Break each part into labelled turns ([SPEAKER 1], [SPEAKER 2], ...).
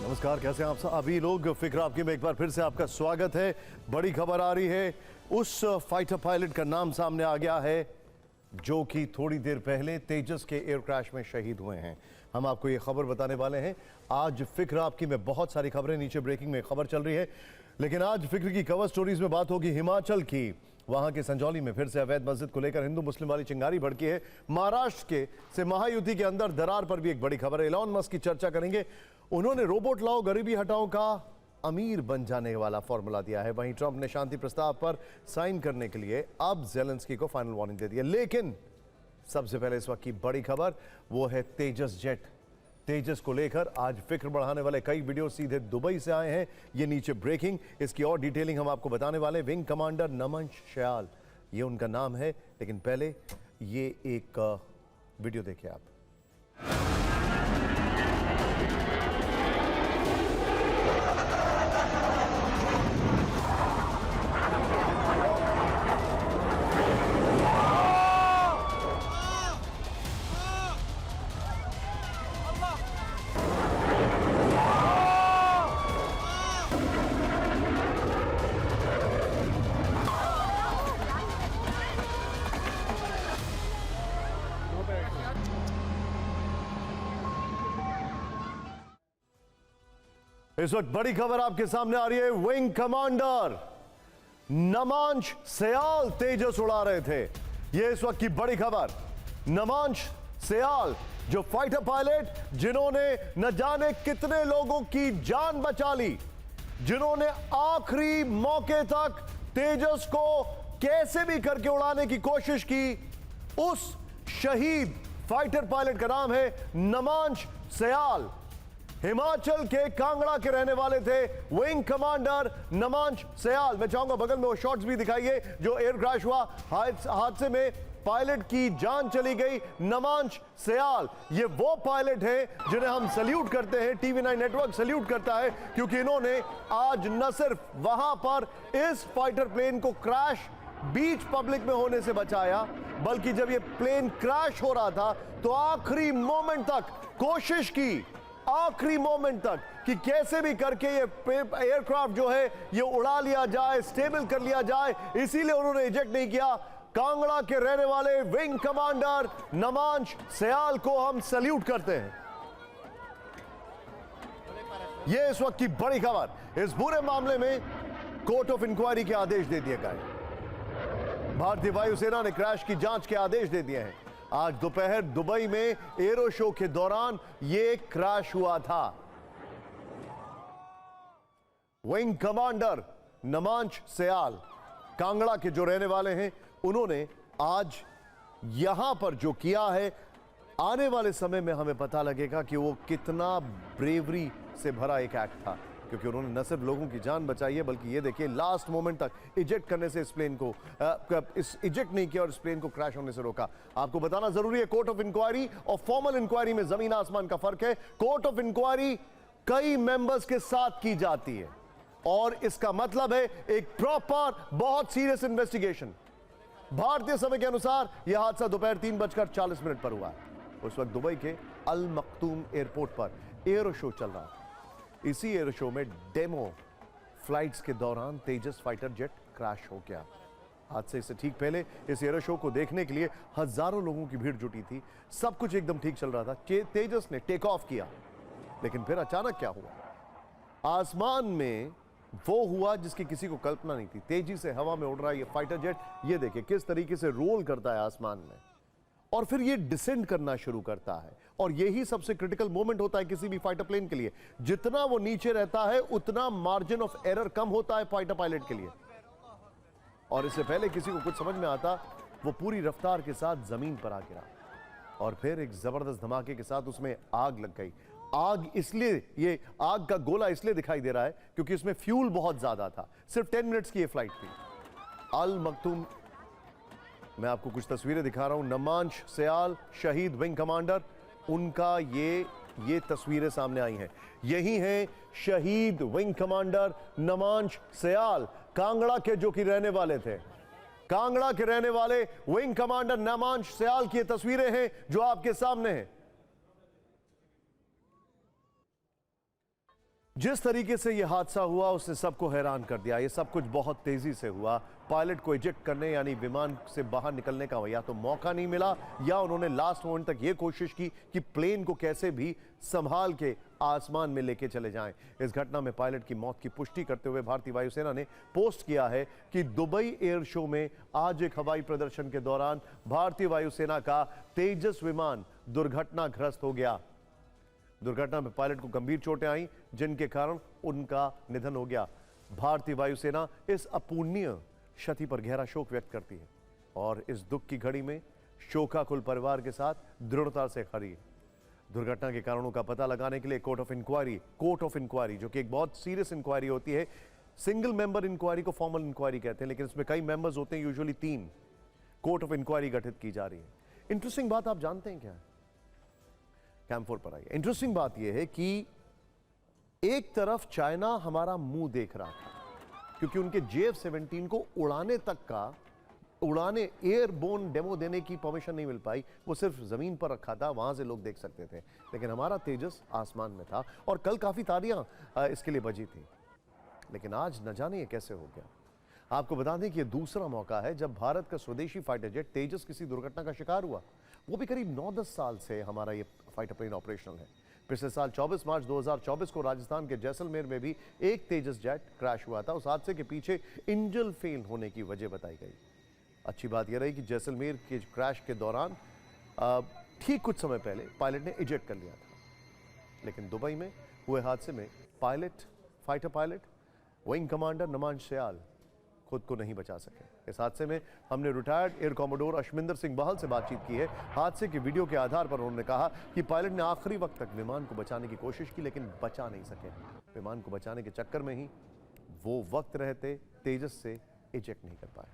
[SPEAKER 1] नमस्कार, कैसे हैं आप सब? अभी लोग फिक्र आपकी में एक बार फिर से आपका स्वागत है। बड़ी खबर आ रही है, उस फाइटर पायलट का नाम सामने आ गया है जो कि थोड़ी देर पहले तेजस के एयर क्रैश में शहीद हुए हैं। हम आपको ये खबर बताने वाले हैं। आज फिक्र आपकी में बहुत सारी खबरें, नीचे ब्रेकिंग में खबर चल रही है, लेकिन आज फिक्र की कवर स्टोरीज में बात होगी हिमाचल की। वहां के संजौली में फिर से अवैध मस्जिद को लेकर हिंदू मुस्लिम वाली चिंगारी भड़की है। महाराष्ट्र के से महायुति के अंदर दरार पर भी एक बड़ी खबर है। एलॉन मस्क की चर्चा करेंगे। उन्होंने रोबोट लाओ गरीबी हटाओ का अमीर बन जाने वाला फॉर्मूला दिया है। वहीं ट्रंप ने शांति प्रस्ताव पर साइन करने के लिए अब ज़ेलेंस्की को फाइनल वार्निंग दे दी है। लेकिन सबसे पहले इस वक्त की बड़ी खबर वो है तेजस जेट। तेजस को लेकर आज फिक्र बढ़ाने वाले कई वीडियो सीधे दुबई से आए हैं। ये नीचे ब्रेकिंग, इसकी और डिटेलिंग हम आपको बताने वाले। विंग कमांडर नमन शयाल, ये उनका नाम है। लेकिन पहले ये एक वीडियो देखिए आप। इस वक्त बड़ी खबर आपके सामने आ रही है। विंग कमांडर नमांश सयाल तेजस उड़ा रहे थे। यह इस वक्त की बड़ी खबर। नमांश सयाल, जो फाइटर पायलट जिन्होंने न जाने कितने लोगों की जान बचा ली, जिन्होंने आखिरी मौके तक तेजस को कैसे भी करके उड़ाने की कोशिश की, उस शहीद फाइटर पायलट का नाम है नमांश सयाल। हिमाचल के कांगड़ा के रहने वाले थे विंग कमांडर नमांश सयाल। मैं चाहूंगा बगल में वो शॉट्स भी दिखाइए जो एयर क्रैश हुआ, हादसे में पायलट की जान चली गई। नमांश सयाल ये वो पायलट हैं जिन्हें हम सल्यूट करते हैं, TV9 नेटवर्क सल्यूट करता है, क्योंकि इन्होंने आज न सिर्फ वहां पर इस फाइटर प्लेन को क्रैश बीच पब्लिक में होने से बचाया, बल्कि जब ये प्लेन क्रैश हो रहा था तो आखिरी मोमेंट तक कोशिश की, आखिरी मोमेंट तक, कि कैसे भी करके ये एयरक्राफ्ट जो है ये उड़ा लिया जाए, स्टेबल कर लिया जाए। इसीलिए उन्होंने इजेक्ट नहीं किया। कांगड़ा के रहने वाले विंग कमांडर नमांश सयाल को हम सल्यूट करते हैं। यह इस वक्त की बड़ी खबर। इस पूरे मामले में कोर्ट ऑफ इंक्वायरी के आदेश दे दिए गए। भारतीय वायुसेना ने क्रैश की जांच के आदेश दे दिए हैं। आज दोपहर दुबई में एरो शो के दौरान यह क्रैश हुआ था। विंग कमांडर नमांश सयाल कांगड़ा के जो रहने वाले हैं, उन्होंने आज यहां पर जो किया है, आने वाले समय में हमें पता लगेगा कि वो कितना ब्रेवरी से भरा एक एक्ट था, क्योंकि उन्होंने न सिर्फ लोगों की जान बचाई है, बल्कि ये देखिए लास्ट मोमेंट तक इजेक्ट करने से इस प्लेन को इजेक्ट नहीं किया और इस प्लेन को क्रैश होने से रोका। आपको बताना जरूरी है, कोर्ट ऑफ इंक्वायरी और फॉर्मल इंक्वायरी में जमीन आसमान का फर्क है। कोर्ट ऑफ इंक्वायरी कई मेंबर्स के साथ की जाती है और इसका मतलब है एक प्रॉपर बहुत सीरियस इन्वेस्टिगेशन। भारतीय समय के अनुसार यह हादसा दोपहर 3:40 पर हुआ है। उस वक्त दुबई के अल मक्तूम एयरपोर्ट पर एयर शो चल रहा था। इसी एयर शो में डेमो फ्लाइट्स के दौरान तेजस फाइटर जेट क्रैश हो गया। हादसे से ठीक पहले इस एयर शो को देखने के लिए हजारों लोगों की भीड़ जुटी थी। सब कुछ एकदम ठीक चल रहा था। तेजस ने टेक ऑफ किया, लेकिन फिर अचानक क्या हुआ? आसमान में वो हुआ जिसकी किसी को कल्पना नहीं थी। तेजी से हवा में उड़ रहा है ये फाइटर जेट। ये देखिए किस तरीके से रोल करता है आसमान में और फिर ये डिसेंड करना शुरू करता है। और यही सबसे क्रिटिकल मोमेंट होता है किसी भी फाइटर प्लेन के लिए। जितना वो नीचे रहता है उतना मार्जिन ऑफ एरर कम होता है फाइटर पायलट के लिए। और इससे पहले किसी को कुछ समझ में आता, वो पूरी रफ्तार के साथ जमीन पर आ गिरा और फिर एक जबरदस्त धमाके के साथ उसमें आग लग गई। आग इसलिए, ये आग का गोला इसलिए दिखाई दे रहा है क्योंकि इसमें फ्यूल बहुत ज्यादा था। सिर्फ 10 मिनट्स की ये फ्लाइट थी। अल मक्तूम, मैं आपको कुछ तस्वीरें दिखा रहा हूं। नमांश सयाल शहीद विंग कमांडर, उनका ये तस्वीरें सामने आई हैं। यही हैं शहीद विंग कमांडर नमांश सयाल, कांगड़ा के जो कि रहने वाले थे। कांगड़ा के रहने वाले विंग कमांडर नमांश सयाल की तस्वीरें हैं जो आपके सामने हैं। जिस तरीके से यह हादसा हुआ उसने सबको हैरान कर दिया। ये सब कुछ बहुत तेजी से हुआ। पायलट को इजेक्ट करने यानी विमान से बाहर निकलने का या तो मौका नहीं मिला या उन्होंने लास्ट मोमेंट तक ये कोशिश की कि प्लेन को कैसे भी संभाल के आसमान में लेके चले जाएं। इस घटना में पायलट की मौत की पुष्टि करते हुए भारतीय वायुसेना ने पोस्ट किया है कि दुबई एयर शो में आज एक हवाई प्रदर्शन के दौरान भारतीय वायुसेना का तेजस विमान दुर्घटनाग्रस्त हो गया। दुर्घटना में पायलट को गंभीर चोटें आई जिनके कारण उनका निधन हो गया। भारतीय वायुसेना इस अपूर्णीय क्षति पर गहरा शोक व्यक्त करती है और इस दुख की घड़ी में शोकाकुल परिवार के साथ दृढ़ता से खड़ी है। दुर्घटना के कारणों का पता लगाने के लिए कोर्ट ऑफ इंक्वायरी जो कि एक बहुत सीरियस इंक्वायरी होती है। सिंगल मेंबर इंक्वायरी को फॉर्मल इंक्वायरी कहते हैं, लेकिन इसमें कई मेंबर्स होते हैं, यूजुअली 3। कोर्ट ऑफ इंक्वायरी गठित की जा रही है। इंटरेस्टिंग बात आप जानते हैं क्या है? कैंप 4 पर आइए। इंटरेस्टिंग बात यह है कि एक तरफ चाइना हमारा मुंह देख रहा था क्योंकि उनके JF-17 को उड़ाने एयरबोर्न डेमो देने की परमिशन नहीं मिल पाई। वो सिर्फ जमीन पर रखा था, वहां से लोग देख सकते थे, लेकिन हमारा तेजस आसमान में था और कल काफी तालियां इसके लिए बजी थी। लेकिन आज न जाने ये कैसे हो गया। आपको बता दें कि यह दूसरा मौका है जब भारत का स्वदेशी फाइटर जेट तेजस किसी दुर्घटना का शिकार हुआ। वो भी करीब 9-10 साल से हमारा ये फाइटर प्लेन ऑपरेशनल है। पिछले साल 24 मार्च 2024 को राजस्थान के जैसलमेर में भी एक तेजस जेट क्रैश हुआ था। उस हादसे के पीछे इंजन फेल होने की वजह बताई गई। अच्छी बात यह रही कि जैसलमेर के क्रैश के दौरान ठीक कुछ समय पहले पायलट ने इजेक्ट कर लिया था, लेकिन दुबई में हुए हादसे में fighter pilot wing commander Namansh Syal खुद को नहीं बचा सके। इस हादसे में हमने retired air commodore Ashminder Singh Bahal से बातचीत की है। हादसे के वीडियो के आधार पर उन्होंने कहा कि पायलट ने आखिरी वक्त तक विमान को बचाने की कोशिश की, लेकिन बचा नहीं सके। विमान को बचाने के चक्कर में ही वो वक्त रहते तेजस से इजेक्ट नहीं कर पाए।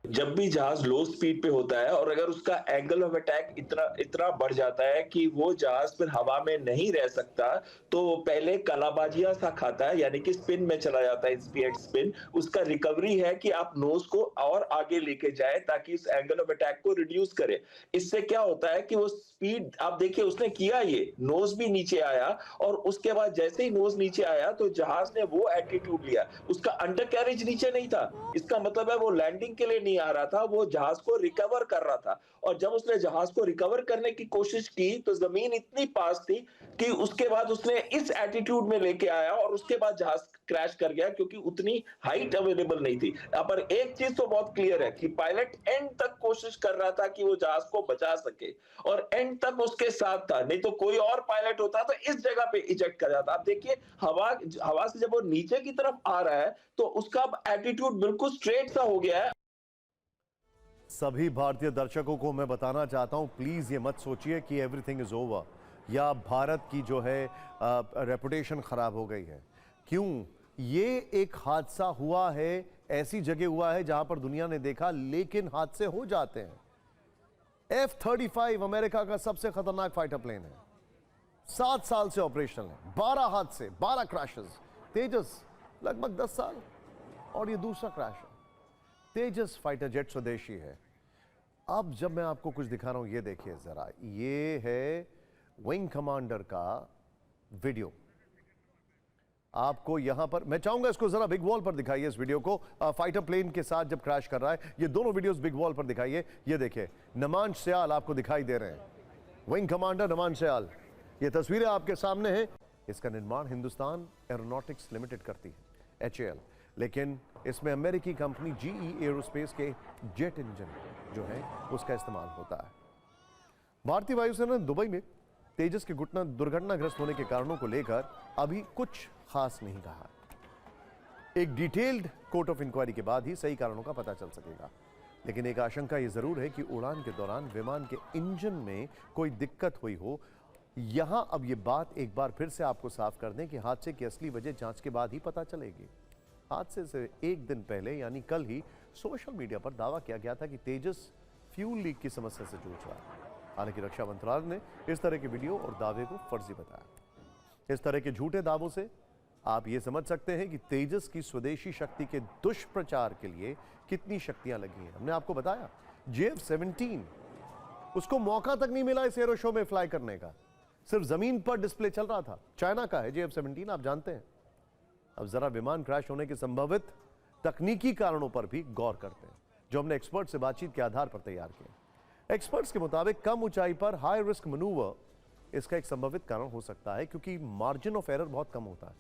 [SPEAKER 2] जब भी जहाज लो स्पीड पे होता है और अगर उसका एंगल ऑफ अटैक इतना बढ़ जाता है कि वो जहाज फिर हवा में नहीं रह सकता, तो पहले कलाबाजियां सा खाता है, यानी कि स्पिन में चला जाता है, स्पीड स्पिन। उसका रिकवरी है कि आप नोज को और आगे लेके जाए ताकि इस एंगल ऑफ अटैक को रिड्यूस करे। इससे क्या होता है कि वो स्पीड, आप देखिए उसने किया, ये नोज भी नीचे आया और उसके बाद जैसे ही नोज नीचे आया तो जहाज ने वो एटीट्यूड लिया। उसका अंडर कैरेज नीचे नहीं था, इसका मतलब है वो लैंडिंग के लिए नहीं आ रहा था, वो जहाज को रिकवर कर रहा था। और जब उसने जहाज को रिकवर करने की कोशिश की तो जमीन इतनी पास थी कि उसके बाद उसने इस एटीट्यूड में लेके आया और उसके बाद जहाज क्रैश कर गया, क्योंकि उतनी हाइट अवेलेबल नहीं थी। पर एक चीज तो बहुत क्लियर है कि पायलट एंड तक कोशिश कर रहा था कि वो जहाज को बचा सके और एंड तक उसके साथ था, नहीं तो कोई और पायलट होता तो इस जगह पे इजेक्ट कर जाता। आप देखिए हवा से जब वो नीचे की तरफ आ रहा है तो उसका एटीट्यूड बिल्कुल स्ट्रेट सा हो गया है।
[SPEAKER 1] सभी भारतीय दर्शकों को मैं बताना चाहता हूं, प्लीज ये मत सोचिए कि एवरीथिंग इज ओवर या भारत की जो है रेपुटेशन खराब हो गई है। क्यों? ये एक हादसा हुआ है, ऐसी जगह हुआ है जहां पर दुनिया ने देखा, लेकिन हादसे हो जाते हैं। F-35 अमेरिका का सबसे खतरनाक फाइटर प्लेन है, 7 साल से ऑपरेशनल है, 12 हादसे, 12 क्रैशेस। तेजस लगभग 10 साल और ये दूसरा क्रैश है। तेजस फाइटर जेट स्वदेशी है। अब जब मैं आपको कुछ दिखा रहा हूं, ये देखिए जरा, ये है विंग कमांडर का वीडियो। आपको यहां पर मैं चाहूंगा इसको जरा बिग वॉल पर दिखाइए, इस वीडियो को फाइटर प्लेन के साथ जब क्रैश कर रहा है। ये दोनों वीडियोस बिग वॉल पर दिखाइए। ये देखिए नमांश सयाल आपको दिखाई दे रहे हैं, विंग कमांडर नमांश सयाल। ये तस्वीरें आपके सामने हैं। इसका निर्माण हिंदुस्तान एरोनॉटिक्स लिमिटेड करती है, HAL, लेकिन इसमें अमेरिकी कंपनी GE एरोस्पेस के जेट इंजन जो है उसका इस्तेमाल होता है। भारतीय वायुसेना ने दुबई में तेजस के दुर्घटनाग्रस्त होने के कारणों को लेकर अभी कुछ खास नहीं कहा। एक डिटेल्ड कोर्ट ऑफ इंक्वायरी के बाद ही सही कारणों का पता चल सकेगा, लेकिन एक आशंका यह जरूर है कि उड़ान के दौरान विमान के इंजन में कोई दिक्कत हुई हो। यहां अब यह बात एक बार फिर से आपको साफ कर दें कि हादसे की असली वजह जांच के बाद ही पता चलेगी। हादसे से एक दिन पहले यानी कल ही सोशल मीडिया पर दावा किया गया था कि तेजस फ्यूल लीक की समस्या से जूझ रहा है। हालांकि रक्षा मंत्रालय ने इस तरह के वीडियो और दावे को फर्जी बताया। इस तरह के झूठे दावों से आप ये समझ सकते हैं कि तेजस की स्वदेशी शक्ति के दुष्प्रचार के लिए कितनी शक्तियां लगी हैं। हमने आपको बताया JF-17 उसको मौका तक नहीं मिला इस एरो शो में फ्लाई करने का, सिर्फ जमीन पर डिस्प्ले चल रहा था। चाइना का है JF-17, आप जानते हैं। अब जरा विमान क्रैश होने के संभावित तकनीकी कारणों पर भी गौर करते हैं, जो हमने एक्सपर्ट से बातचीत के आधार पर तैयार किए। एक्सपर्ट्स के मुताबिक कम ऊंचाई पर हाई रिस्क मनूवर इसका एक संभावित कारण हो सकता है, क्योंकि मार्जिन ऑफ एरर बहुत कम होता है।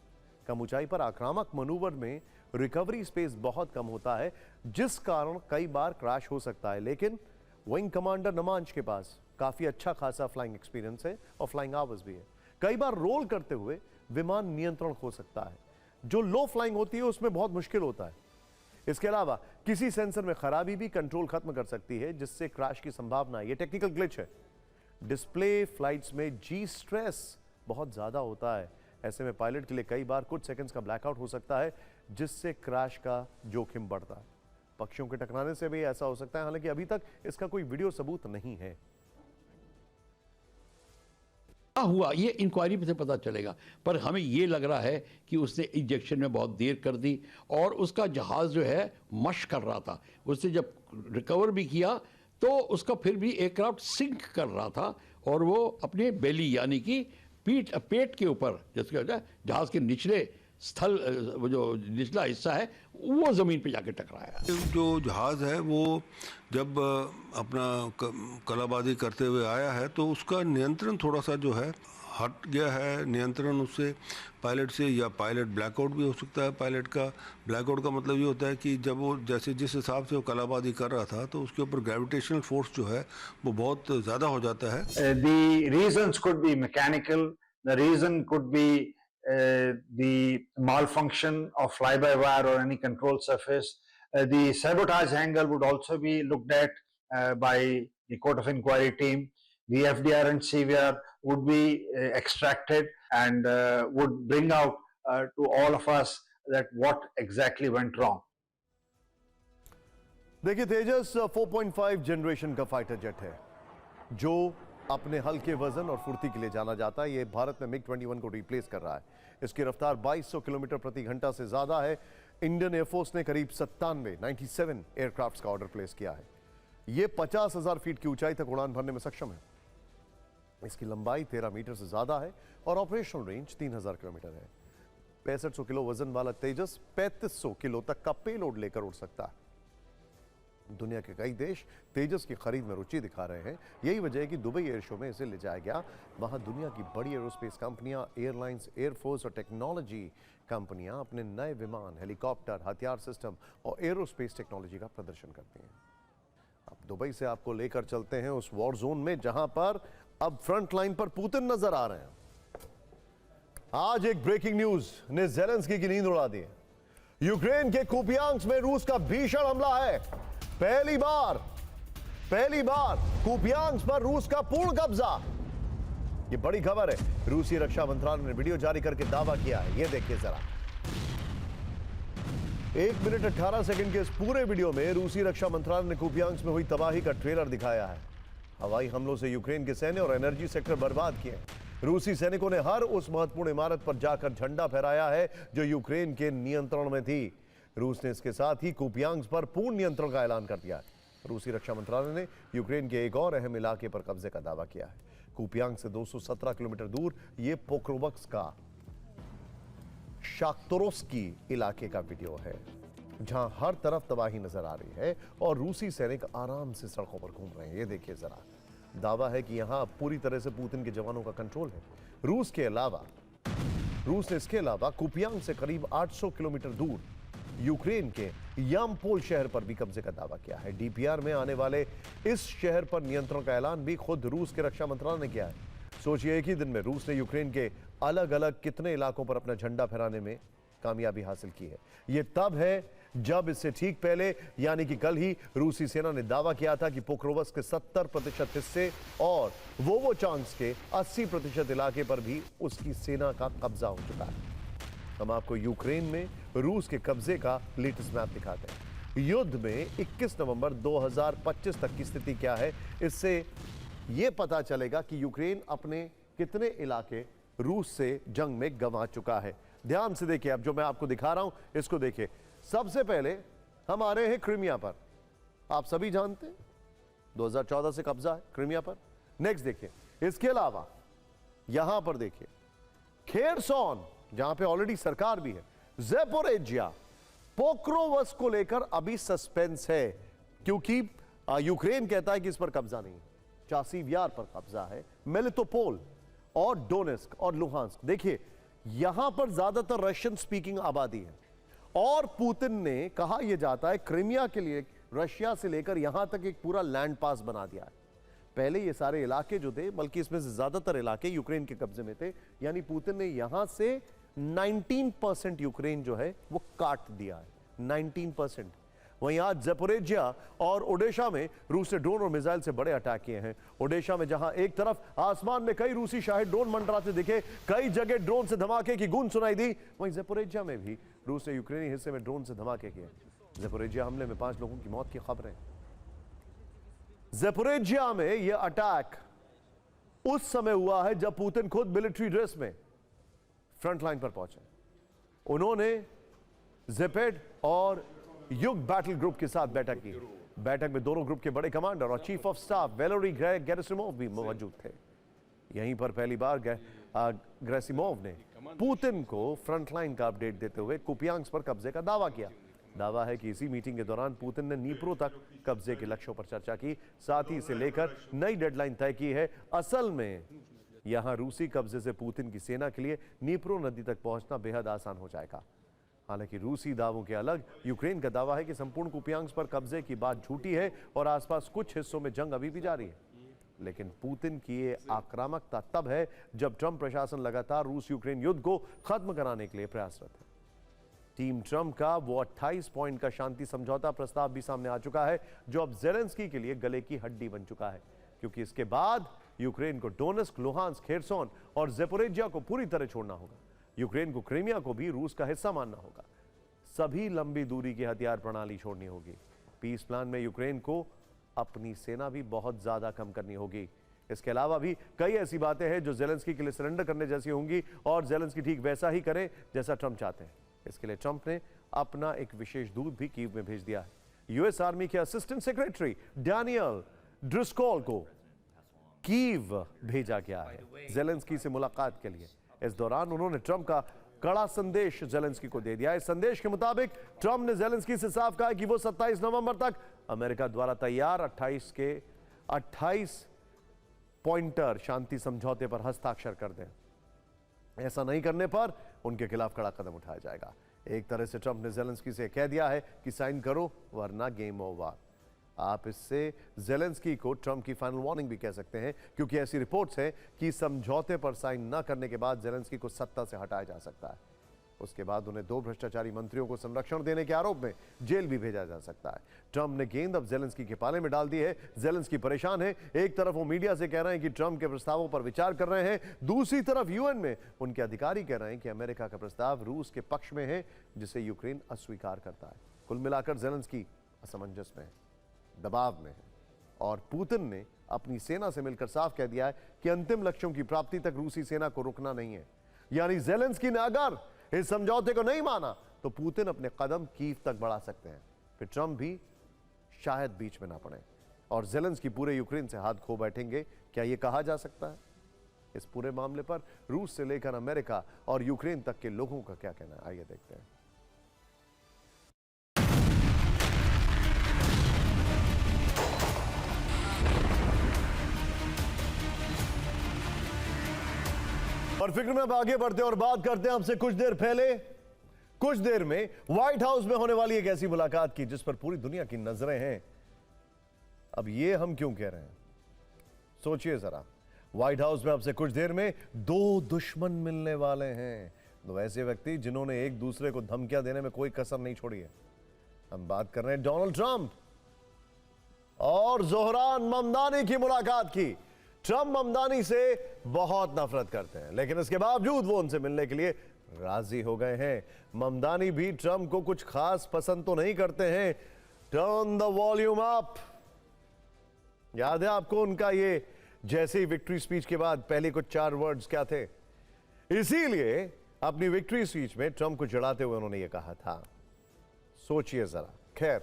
[SPEAKER 1] कम ऊंचाई पर आक्रामक मनूवर में रिकवरी स्पेस बहुत कम होता है, जिस कारण कई बार क्रैश हो सकता है। लेकिन विंग कमांडर नमांश के पास काफी अच्छा खासा फ्लाइंग एक्सपीरियंस है और फ्लाइंग आवर्स भी है। कई बार रोल करते हुए विमान नियंत्रण खो सकता है, जो लो फ्लाइंग होती है उसमें बहुत मुश्किल होता है। इसके अलावा किसी सेंसर में खराबी भी कंट्रोल खत्म कर सकती है, जिससे क्रैश की संभावना है। यह टेक्निकल ग्लिच है। डिस्प्ले फ्लाइट्स में जी स्ट्रेस बहुत ज्यादा होता है। ऐसे में पायलट के लिए कई बार कुछ सेकंड्स का ब्लैकआउट हो सकता है, जिससे क्रैश का जोखिम बढ़ता है। पक्षियों के टकराने से भी ऐसा हो सकता है, हालांकि अभी तक इसका कोई वीडियो सबूत नहीं है।
[SPEAKER 3] हुआ ये इंक्वायरी से पता चलेगा, पर हमें ये लग रहा है कि उसने इंजेक्शन में बहुत देर कर दी और उसका जहाज़ जो है मश कर रहा था। उससे जब रिकवर भी किया तो उसका फिर भी एयरक्राफ्ट सिंक कर रहा था और वो अपने बेली यानी कि पेट के ऊपर, जिसके जहाज़ के निचले स्थल, वो जो निचला हिस्सा है वो ज़मीन पे जाके टकराया।
[SPEAKER 4] जो जहाज़ है वो जब अपना कलाबाजी करते हुए आया है तो उसका नियंत्रण थोड़ा सा जो है हट गया है। नियंत्रण उससे पायलट से, या पायलट ब्लैकआउट भी हो सकता है। पायलट का ब्लैकआउट का मतलब ये होता है कि जब वो जैसे जिस हिसाब से वो कलाबाजी कर रहा था तो उसके ऊपर ग्रेविटेशनल फोर्स जो है वो बहुत ज़्यादा हो जाता है।
[SPEAKER 5] The reasons could be mechanical, the reason could be the malfunction of fly-by-wire or any control surface. The sabotage angle would also be looked at by the Court of Inquiry team. The FDR and CVR would be extracted and would bring out to all of us that what exactly went wrong.
[SPEAKER 1] देखिए, तेजस 4.5 generation का fighter jet है, जो अपने हल्के वजन और फुर्ती के लिए जाना जाता है। यह भारत में MiG-21 को रिप्लेस कर रहा है। इसकी रफ्तार 2200 किलोमीटर प्रति घंटा से ज्यादा है। इंडियन एयरफोर्स ने करीब 97 एयरक्राफ्ट्स का ऑर्डर प्लेस किया है। यह 50,000 फीट की ऊंचाई तक उड़ान भरने में सक्षम है। इसकी लंबाई 13 मीटर से ज्यादा है और ऑपरेशनल रेंज 3000 किलोमीटर है। 6500 किलो वजन वाला तेजस 3500 किलो तक का पेलोड लेकर उड़ सकता है। दुनिया के कई देश तेजस की खरीद में रुचि दिखा रहे हैं। यही वजह है कि दुबई एयर शो में इसे ले जाया गया। वहां दुनिया की बड़ी एरोस्पेस कंपनियां, एयरलाइंस, एयरफोर्स और टेक्नोलॉजी कंपनियां अपने नए विमान, हेलीकॉप्टर, हथियार सिस्टम और एरोस्पेस टेक्नोलॉजी का प्रदर्शन करती हैं। अब दुबई से आपको लेकर चलते हैं उस वॉर जोन में, जहां पर अब फ्रंट लाइन पर पुतिन नजर आ रहे हैं। आज एक ब्रेकिंग न्यूज ने ज़ेलेंस्की की नींद उड़ा दी है। यूक्रेन के कुपियांस्क में रूस का भीषण हमला है। पहली बार कुपियांस्क पर रूस का पूर्ण कब्जा। यह बड़ी खबर है। रूसी रक्षा मंत्रालय ने वीडियो जारी करके दावा किया है। यह देखिए जरा, 1 मिनट 18 सेकंड के इस पूरे वीडियो में रूसी रक्षा मंत्रालय ने कुपियांस्क में हुई तबाही का ट्रेलर दिखाया है। हवाई हमलों से यूक्रेन के सैन्य और एनर्जी सेक्टर बर्बाद किए। रूसी सैनिकों ने हर उस महत्वपूर्ण इमारत पर जाकर झंडा फहराया है जो यूक्रेन के नियंत्रण में थी। रूस ने इसके साथ ही कुपियांस्क पर पूर्ण नियंत्रण का ऐलान कर दिया है। रूसी रक्षा मंत्रालय ने यूक्रेन के एक और अहम इलाके पर कब्जे का दावा किया है। कुपियांस्क से 217 किलोमीटर दूर ये पोक्रोवस्क का शाक्तोरोस्की इलाके का वीडियो है, जहां हर तरफ तबाही नजर आ रही है और रूसी सैनिक आराम से सड़कों पर घूम रहे हैं। ये देखिए जरा, दावा है कि यहां पूरी तरह से पुतिन के जवानों का कंट्रोल है। रूस ने इसके अलावा कुपियांस्क से करीब 800 किलोमीटर दूर यूक्रेन के यामपोल शहर पर भी कब्जे का दावा किया है। डीपीआर में आने वाले इस शहर पर नियंत्रण का ऐलान भी खुद रूस के रक्षा मंत्रालय ने किया है। सोचिए, एक ही दिन में रूस ने यूक्रेन के अलग अलग कितने इलाकों पर अपना झंडा फहराने में कामयाबी हासिल की है। यह तब है जब इससे ठीक पहले, यानी कि कल ही, रूसी सेना ने दावा किया था कि पोक्रोवस्क के 70% हिस्से और वोवोचांस्क के 80% इलाके पर भी उसकी सेना का कब्जा हो चुका है। हम आपको यूक्रेन में रूस के कब्जे का लेटेस्ट मैप दिखाते हैं। युद्ध में 21 नवंबर 2025 तक की स्थिति क्या है, इससे यह पता चलेगा कि यूक्रेन अपने कितने इलाके रूस से जंग में गंवा चुका है। ध्यान से देखिए, अब जो मैं आपको दिखा रहा हूं इसको देखिए। सबसे पहले हम आ रहे हैं क्रीमिया पर। आप सभी जानते हैं 2014 से कब्जा है क्रीमिया पर। नेक्स्ट देखिए, इसके अलावा यहां पर देखिए, खेरसॉन जहां पे ऑलरेडी सरकार भी है, ज़ेपोरिज्जिया, पोक्रोवस को लेकर अभी सस्पेंस है, क्योंकि यूक्रेन कहता है कि इस पर कब्जा नहीं है। चासिव यार पर कब्जा है, मेलिटोपोल और डोनेस्क और लुहांस्क। देखिए यहां पर ज्यादातर रशियन स्पीकिंग आबादी है, और पुतिन ने कहा यह जाता है क्रीमिया के लिए रशिया से लेकर यहां तक एक पूरा लैंड पास बना दिया है। पहले ये सारे इलाके जो थे, बल्कि इसमें से ज्यादातर इलाके यूक्रेन के कब्जे में थे, यानी पुतिन ने यहां से 19% यूक्रेन जो है वो काट दिया है, 19%। वहीं आज ज़ेपोरिज्जिया और ओडेशा में रूस ने ड्रोन और मिसाइल से बड़े अटैक किए हैं। ओडेशा में जहां एक तरफ आसमान में कई रूसी शाही ड्रोन मंडराते दिखे, कई जगह ड्रोन से धमाके की गूंज सुनाई दी, वहीं ज़ेपोरिज्जिया में भी रूस ने यूक्रेनी हिस्से में ड्रोन से धमाके किए। ज़ेपोरिज्जिया हमले में 5 लोगों की मौत की खबरें। ज़ेपोरिज्जिया में यह अटैक उस समय हुआ है जब पुतिन खुद मिलिट्री ड्रेस में फ्रंट लाइन पर पहुंचे। उन्होंने ज़ेपेड और युग बैटल ग्रुप के साथ बैठक की। बैठक में दोनों ग्रुप के बड़े कमांडर और chief of staff Valery Gerasimov भी मौजूद थे। यहीं पर पहली बार गेरासिमोव ने पुतिन को फ्रंटलाइन का अपडेट देते हुए कुपियांस्क पर कब्जे का दावा किया। दावा है कि इसी मीटिंग के दौरान पुतिन ने नीप्रो तक कब्जे के लक्ष्यों पर चर्चा की, साथ ही इसे लेकर नई डेडलाइन तय की है। असल में यहां रूसी कब्जे से पुतिन की सेना के लिए नीप्रो नदी तक पहुंचना बेहद आसान हो जाएगा। हालांकि रूसी दावों के अलग, यूक्रेन का दावा है कि संपूर्ण कुपियांस्क पर कब्जे की बात झूठी है और आसपास कुछ हिस्सों में जंग अभी भी जारी है। लेकिन पुतिन की ये आक्रामकता तब है जब ट्रंप प्रशासन लगातार रूस यूक्रेन युद्ध को खत्म कराने के लिए प्रयासरत है। टीम ट्रंप का वो 28 पॉइंट का शांति समझौता प्रस्ताव भी सामने आ चुका है, जो अब ज़ेलेंस्की के लिए गले की हड्डी बन चुका है, क्योंकि इसके बाद यूक्रेन को डोनेस्क, लुहांस्क, खेरसॉन और ज़ेपोरिज्जिया को पूरी तरह छोड़ना होगा। यूक्रेन को क्रीमिया को भी रूस का हिस्सा मानना होगा। सभी लंबी दूरी की हथियार प्रणाली छोड़नी होगी। पीस प्लान में यूक्रेन को अपनी सेना भी बहुत ज्यादा कम करनी होगी। इसके अलावा भी कई ऐसी बातें हैं जो ज़ेलेंस्की के लिए सरेंडर करने जैसी होंगी, और ज़ेलेंस्की ठीक वैसा ही करे जैसा ट्रंप चाहते हैं। इसके लिए ट्रंप ने अपना एक विशेष दूत भी कीव में भेज दिया है। यूएस आर्मी के असिस्टेंट सेक्रेटरी डैनियल ड्रिस्कॉल को कीव भेजा गया है ज़ेलेंस्की से मुलाकात के लिए। इस दौरान उन्होंने ट्रंप का कड़ा संदेश ज़ेलेंस्की को दे दिया। इस संदेश के मुताबिक ट्रंप ने ज़ेलेंस्की से साफ कहा कि वो 27 नवंबर तक अमेरिका द्वारा तैयार 28 पॉइंटर शांति समझौते पर हस्ताक्षर कर दें। ऐसा नहीं करने पर उनके खिलाफ कड़ा कदम उठाया जाएगा। एक तरह से ट्रंप ने ज़ेलेंस्की से कह दिया है कि साइन करो वरना गेम ओवर। आप इससे ज़ेलेंस्की को ट्रंप की फाइनल वार्निंग भी कह सकते हैं, क्योंकि ऐसी रिपोर्ट्स हैं कि समझौते पर साइन न करने के बाद ज़ेलेंस्की को सत्ता से हटाया जा सकता है। उसके बाद उन्हें 2 भ्रष्टाचारी मंत्रियों को संरक्षण देने के आरोप में जेल भी भेजा जा सकता है। ट्रंप ने गेंद अब ज़ेलेंस्की के पाले में डाल दी है। ज़ेलेंस्की परेशान है। एक तरफ वो मीडिया से कह रहे हैं कि ट्रंप के प्रस्तावों पर विचार कर रहे हैं, दूसरी तरफ यूएन में उनके अधिकारी कह रहे हैं कि अमेरिका का प्रस्ताव रूस के पक्ष में है, जिसे यूक्रेन अस्वीकार करता है। कुल मिलाकर ज़ेलेंस्की असमंजस में है, दबाव में है, और पुतिन ने अपनी सेना से मिलकर साफ कह दिया है कि अंतिम लक्ष्यों की प्राप्ति तक रूसी सेना को रुकना नहीं है। यानी ज़ेलेंस्की ने अगर इस समझौते को नहीं माना तो पुतिन अपने कदम कीव तक बढ़ा सकते हैं। फिर ट्रंप भी शायद बीच में ना पड़े और ज़ेलेंस्की पूरे यूक्रेन से हाथ खो बैठेंगे। क्या यह कहा जा सकता है? इस पूरे मामले पर रूस से लेकर अमेरिका और यूक्रेन तक के लोगों का क्या कहना है, आइए देखते हैं। और फिक्र में अब आगे बढ़ते हैं और बात करते हैं आपसे कुछ देर में व्हाइट हाउस में होने वाली एक ऐसी मुलाकात की जिस पर पूरी दुनिया की नजरें हैं। अब ये हम क्यों कह रहे हैं, सोचिए जरा। व्हाइट हाउस में आपसे कुछ देर में 2 दुश्मन मिलने वाले हैं, 2 ऐसे व्यक्ति जिन्होंने एक दूसरे को धमकियां देने में कोई कसर नहीं छोड़ी है। हम बात कर रहे हैं डोनाल्ड ट्रंप और ज़ोहरान ममदानी की मुलाकात की। ट्रंप ममदानी से बहुत नफरत करते हैं, लेकिन इसके बावजूद वो उनसे मिलने के लिए राजी हो गए हैं। ममदानी भी ट्रंप को कुछ खास पसंद तो नहीं करते हैं। टर्न द वॉल्यूम अप, याद है आपको उनका ये, जैसे ही विक्ट्री स्पीच के बाद पहले कुछ 4 वर्ड्स क्या थे। इसीलिए अपनी विक्ट्री स्पीच में ट्रंप को चिढ़ाते हुए उन्होंने ये कहा था। सोचिए जरा। खैर,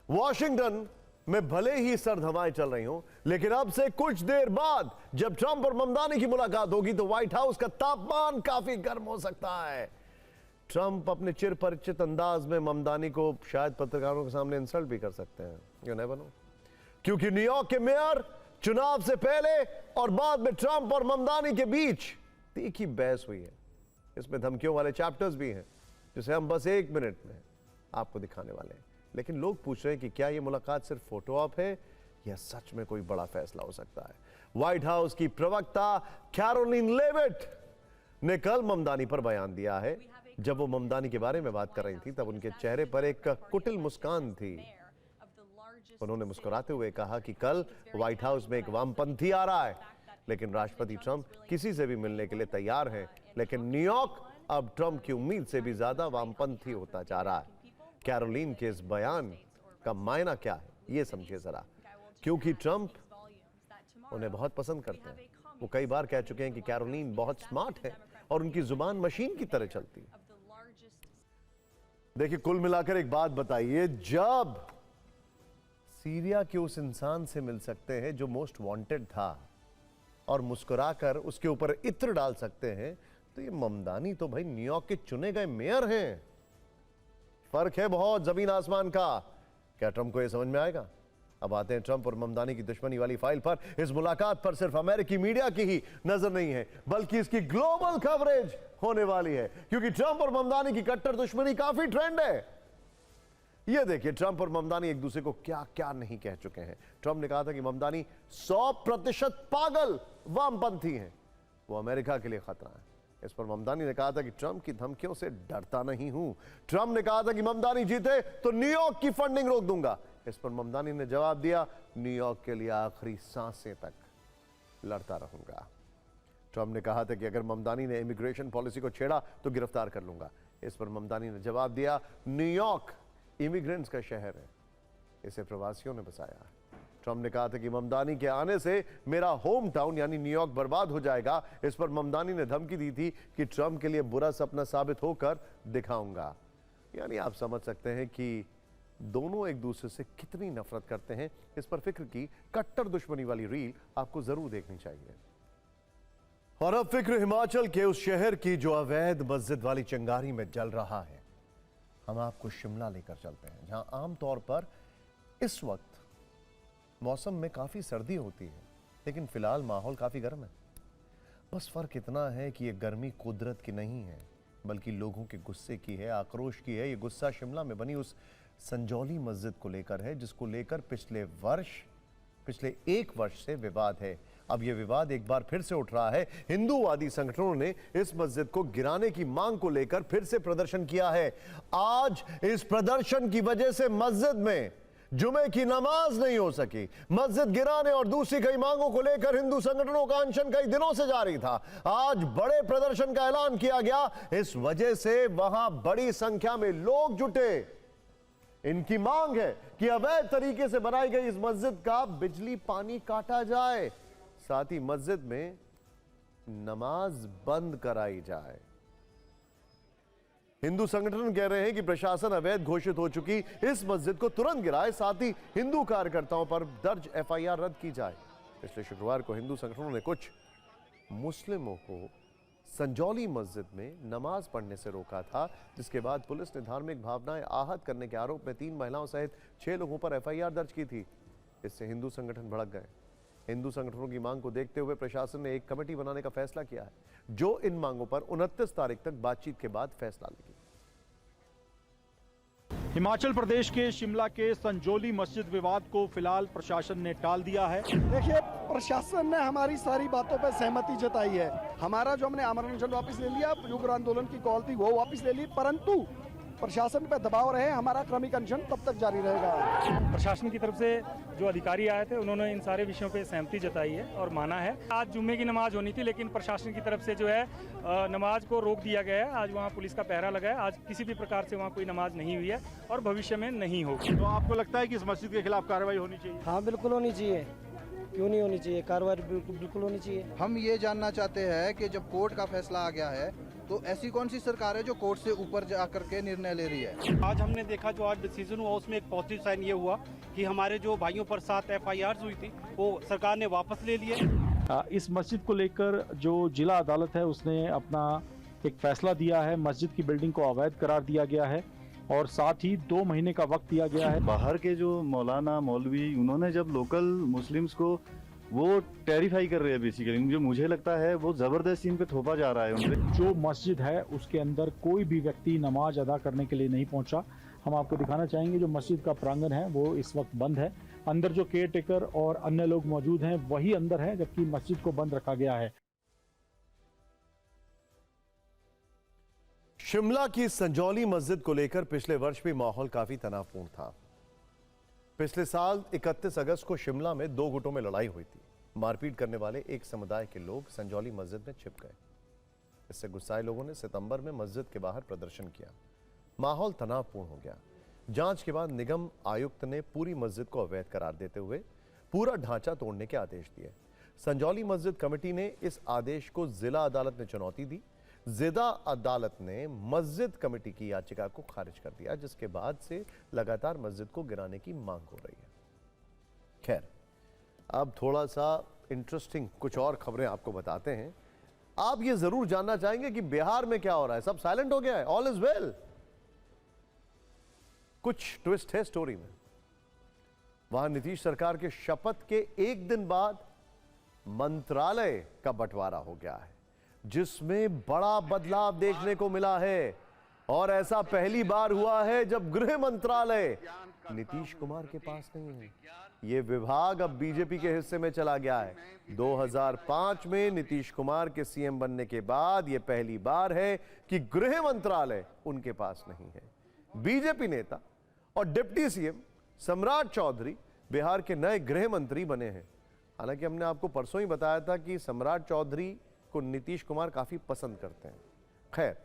[SPEAKER 1] वॉशिंगटन में भले ही सर्द हवाएं चल रही हों, लेकिन अब से कुछ देर बाद जब ट्रंप और ममदानी की मुलाकात होगी तो व्हाइट हाउस का तापमान काफी गर्म हो सकता है। ट्रंप अपने चिर परिचित अंदाज में ममदानी को शायद पत्रकारों के सामने इंसल्ट भी कर सकते हैं, यू नेवर नो, क्योंकि न्यूयॉर्क के मेयर चुनाव से पहले और बाद में ट्रंप और ममदानी के बीच तीखी बहस हुई है। इसमें धमकियों वाले चैप्टर्स भी हैं जिसे हम बस 1 मिनट में आपको दिखाने वाले हैं। लेकिन लोग पूछ रहे हैं कि क्या यह मुलाकात सिर्फ फोटो ऑप है या सच में कोई बड़ा फैसला हो सकता है। व्हाइट हाउस की प्रवक्ता कैरोलिन लेविट ने कल ममदानी पर बयान दिया है। जब वो ममदानी के बारे में बात कर रही थी तब उनके चेहरे पर एक कुटिल मुस्कान थी। उन्होंने मुस्कुराते हुए कहा कि कल व्हाइट हाउस में एक वामपंथी आ रहा है, लेकिन राष्ट्रपति ट्रंप किसी से भी मिलने के लिए तैयार हैं। लेकिन न्यूयॉर्क अब ट्रंप की उम्मीद से भी ज्यादा वामपंथी होता जा रहा है। कैरोलिन के इस बयान का मायना क्या है, ये समझिए जरा, क्योंकि ट्रंप उन्हें बहुत पसंद करते हैं। वो कई बार कह चुके हैं कि कैरोलिन बहुत स्मार्ट है और उनकी जुबान मशीन की तरह चलती है। देखिए, कुल मिलाकर एक बात बताइए, जब सीरिया के उस इंसान से मिल सकते हैं जो मोस्ट वांटेड था और मुस्कुराकर उसके ऊपर इत्र डाल सकते हैं, तो ये ममदानी तो भाई न्यूयॉर्क के चुने गए मेयर हैं। फर्क है बहुत जमीन आसमान का। क्या ट्रंप को यह समझ में आएगा? अब आते हैं ट्रंप और ममदानी की दुश्मनी वाली फाइल पर। इस मुलाकात पर सिर्फ अमेरिकी मीडिया की ही नजर नहीं है, बल्कि इसकी ग्लोबल कवरेज होने वाली है, क्योंकि ट्रंप और ममदानी की कट्टर दुश्मनी काफी ट्रेंड है। ये देखिए, ट्रंप और ममदानी एक दूसरे को क्या क्या नहीं कह चुके हैं। ट्रंप ने कहा था कि ममदानी 100% पागल वामपंथी हैं, वो अमेरिका के लिए खतरा है। इस पर ममदानी ने कहा था कि ट्रंप की धमकियों से डरता नहीं हूं। ट्रंप ने कहा था कि ममदानी जीते तो न्यूयॉर्क की फंडिंग रोक दूंगा। इस पर ममदानी ने जवाब दिया, न्यूयॉर्क के लिए आखिरी सांसें तक लड़ता रहूंगा। ट्रंप ने कहा था कि अगर ममदानी ने इमिग्रेशन पॉलिसी को छेड़ा तो गिरफ्तार कर लूंगा। इस पर ममदानी ने जवाब दिया, न्यूयॉर्क इमिग्रेंट्स का शहर है, इसे प्रवासियों ने बसाया है। ट्रंप ने कहा था कि ममदानी के आने से मेरा होम टाउन यानी न्यूयॉर्क बर्बाद हो जाएगा। इस पर ममदानी ने धमकी दी थी कि ट्रंप के लिए बुरा सपना साबित होकर दिखाऊंगा। यानी आप समझ सकते हैं कि दोनों एक दूसरे से कितनी नफरत करते हैं। इस पर फिक्र की कट्टर दुश्मनी वाली रील आपको जरूर देखनी चाहिए। और अब फिक्र हिमाचल के उस शहर की जो अवैध मस्जिद वाली चिंगारी में जल रहा है। हम आपको शिमला लेकर चलते हैं, जहां आमतौर पर इस वक्त मौसम में काफी सर्दी होती है, लेकिन फिलहाल माहौल काफी गर्म है। बस फर्क इतना है कि यह गर्मी कुदरत की नहीं है, बल्कि लोगों के गुस्से की है, आक्रोश की है। यह गुस्सा शिमला में बनी उस संजौली मस्जिद को लेकर है, जिसको लेकर पिछले 1 वर्ष से विवाद है। अब यह विवाद एक बार फिर से उठ रहा है। हिंदूवादी संगठनों ने इस मस्जिद को गिराने की मांग को लेकर फिर से प्रदर्शन किया है। आज इस प्रदर्शन की वजह से मस्जिद में जुमे की नमाज नहीं हो सकी। मस्जिद गिराने और दूसरी कई मांगों को लेकर हिंदू संगठनों का अनशन कई दिनों से जारी था। आज बड़े प्रदर्शन का ऐलान किया गया। इस वजह से वहां बड़ी संख्या में लोग जुटे। इनकी मांग है कि अवैध तरीके से बनाई गई इस मस्जिद का बिजली पानी काटा जाए, साथ ही मस्जिद में नमाज बंद कराई जाए। हिंदू संगठन कह रहे हैं कि प्रशासन अवैध घोषित हो चुकी इस मस्जिद को तुरंत गिराए, साथ ही हिंदू कार्यकर्ताओं पर दर्ज एफआईआर रद्द की जाए। पिछले शुक्रवार को हिंदू संगठनों ने कुछ मुस्लिमों को संजौली मस्जिद में नमाज पढ़ने से रोका था, जिसके बाद पुलिस ने धार्मिक भावनाएं आहत करने के आरोप में 3 महिलाओं सहित 6 लोगों पर एफआईआर दर्ज की थी। इससे हिंदू संगठन भड़क गए। हिंदू संगठनों की मांग को देखते हुए प्रशासन ने एक कमेटी बनाने का फैसला किया है, जो इन मांगों पर 29 तारीख तक बातचीत के बाद फैसला लेगी।
[SPEAKER 6] हिमाचल प्रदेश के शिमला के संजौली मस्जिद विवाद को फिलहाल प्रशासन ने टाल दिया है।
[SPEAKER 7] देखिए, प्रशासन ने हमारी सारी बातों पर सहमति जताई है। हमारा जो हमने आमरण अनशन वापस ले लिया, युग आंदोलन की कॉल थी वो वापस ले ली, परंतु प्रशासन पर दबाव रहे, हमारा क्रमिक अनशन तब तक जारी रहेगा।
[SPEAKER 8] प्रशासन की तरफ से जो अधिकारी आए थे उन्होंने इन सारे विषयों पे सहमति जताई है और माना है। आज जुम्मे की नमाज होनी थी, लेकिन प्रशासन की तरफ से जो है नमाज को रोक दिया गया है। आज वहाँ पुलिस का पहरा लगा है। आज किसी भी प्रकार से वहाँ कोई नमाज नहीं हुई है और भविष्य में नहीं होगी।
[SPEAKER 6] तो आपको लगता है कि इस मस्जिद के खिलाफ कार्रवाई होनी चाहिए?
[SPEAKER 9] हाँ, बिल्कुल होनी चाहिए। क्यों नहीं होनी चाहिए? कार्रवाई बिल्कुल होनी चाहिए।
[SPEAKER 10] हम ये जानना चाहते हैं कि जब कोर्ट का फैसला आ गया है तो ऐसी कौन सी सरकार है जो कोर्ट से ऊपर जा करके निर्णय ले रही है?
[SPEAKER 11] आज हमने देखा जो आज डिसीजन हुआ उसमें एक पॉजिटिव साइन ये हुआ कि हमारे जो भाइयों पर 7 FIRs हुई थी वो सरकार ने वापस ले लिए।
[SPEAKER 6] इस मस्जिद को लेकर जो जिला अदालत है उसने अपना एक फैसला दिया है। मस्जिद की बिल्डिंग को अवैध करार दिया गया है और साथ ही 2 महीने का वक्त दिया गया है।
[SPEAKER 12] बाहर के जो मौलाना मौलवी उन्होंने जब लोकल मुस्लिम्स को वो टेरिफाई कर रहे हैं बेसिकली, जो मुझे लगता है वो जबरदस्ती इन पे थोपा जा रहा है उनपे।
[SPEAKER 6] जो मस्जिद है उसके अंदर कोई भी व्यक्ति नमाज अदा करने के लिए नहीं पहुंचा। हम आपको दिखाना चाहेंगे जो मस्जिद का प्रांगण है वो इस वक्त बंद है। अंदर जो केयर टेकर और अन्य लोग मौजूद हैं वही अंदर है, जबकि मस्जिद को बंद रखा गया है।
[SPEAKER 1] शिमला की संजौली मस्जिद को लेकर पिछले वर्ष भी माहौल काफी तनावपूर्ण था। पिछले साल 31 अगस्त को शिमला में 2 गुटों में लड़ाई हुई थी। मारपीट करने वाले एक समुदाय के लोग संजौली मस्जिद में छिप गए। इससे गुस्साए लोगों ने सितंबर में मस्जिद के बाहर प्रदर्शन किया। माहौल तनावपूर्ण हो गया। जांच के बाद निगम आयुक्त ने पूरी मस्जिद को अवैध करार देते हुए पूरा ढांचा तोड़ने के आदेश दिए। संजौली मस्जिद कमेटी ने इस आदेश को जिला अदालत में चुनौती दी। जिला अदालत ने मस्जिद कमेटी की याचिका को खारिज कर दिया, जिसके बाद से लगातार मस्जिद को गिराने की मांग हो रही है। खैर, अब थोड़ा सा इंटरेस्टिंग कुछ और खबरें आपको बताते हैं। आप ये जरूर जानना चाहेंगे कि बिहार में क्या हो रहा है। सब साइलेंट हो गया है, ऑल इज वेल। कुछ ट्विस्ट है स्टोरी में। वहां नीतीश सरकार के शपथ के एक दिन बाद मंत्रालय का बंटवारा हो गया है, जिसमें बड़ा बदलाव देखने को मिला है। और ऐसा पहली बार हुआ है जब गृह मंत्रालय नीतीश कुमार के पास नहीं है। यह विभाग अब बीजेपी के हिस्से में चला गया है। 2005 में नीतीश कुमार के सीएम बनने के बाद यह पहली बार है कि गृह मंत्रालय उनके पास नहीं है। बीजेपी नेता और डिप्टी सीएम सम्राट चौधरी बिहार के नए गृह मंत्री बने हैं। हालांकि हमने आपको परसों ही बताया था कि सम्राट चौधरी को नीतीश कुमार काफी पसंद करते हैं। खैर,